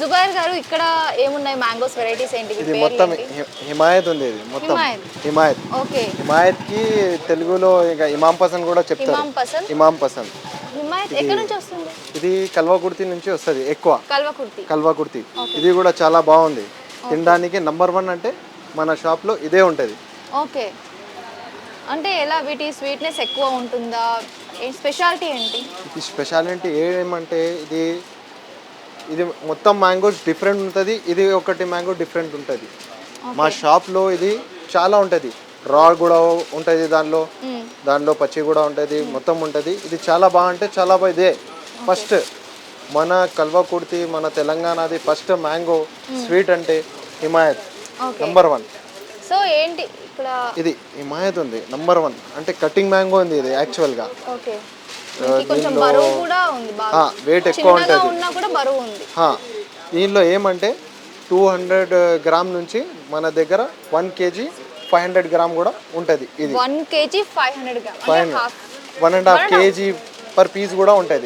జుబైర్ గారు ఇక్కడ ఏమున్నాయి మ్యాంగోస్ వెరైటీస్ ఏంటి? ఇది మొత్తం హిమాయత్ ఉంది. ఇది మొత్తం హిమాయత్. ఓకే. హిమాయత్ కి తెలుగులో ఇంకా ఇమాం పసంద్ కూడా చెప్తారు. ఇమాం పసంద్. హిమాయత్ ఎక్కడ నుంచి వస్తుంది? ఇది కల్వకుర్తి నుంచి వస్తుంది ఎక్కువ. కల్వకుర్తి. ఇది కూడా చాలా బాగుంది తినడానికి. నంబర్ 1 అంటే మన షాప్ లో ఇదే ఉంటది. ఓకే. అంటే ఎలా వీటి స్వీట్నెస్ ఎక్కువ ఉంటుందా? స్పెషాలిటీ ఏంటి? ఇది స్పెషాలిటీ ఏమంటే ఇది మొత్తం మ్యాంగోస్ డిఫరెంట్ ఉంటుంది. ఇది ఒకటి మ్యాంగో డిఫరెంట్ ఉంటుంది. మా షాప్లో ఇది చాలా ఉంటుంది. రా కూడా ఉంటుంది, దానిలో పచ్చి కూడా ఉంటుంది, మొత్తం ఉంటుంది. ఇది చాలా అంటే చాలా ఇదే ఫస్ట్ మన కల్వకుర్తి, మన తెలంగాణది ఫస్ట్ మ్యాంగో స్వీట్ అంటే హిమాయత్ నంబర్ 1. సో ఏంటి ఇక్కడ ఇది హిమాయత్ ఉంది నంబర్ 1 అంటే కటింగ్ మ్యాంగో ఉంది ఇది యాక్చువల్గా. ఓకే. కొంచెం బరువు కూడా ఉంది, బాగా వెయిట్ ఎక్కువ ఉంటుంది, ఉన్నా కూడా బరువు ఉంది. దీనిలో ఏమంటే 200 గ్రామ్ నుంచి మన దగ్గర 1 kg 500 గ్రామ్ కూడా ఉంటుంది. ఇది 1 kg 500 gram 1.5 kg per piece కూడా ఉంటుంది.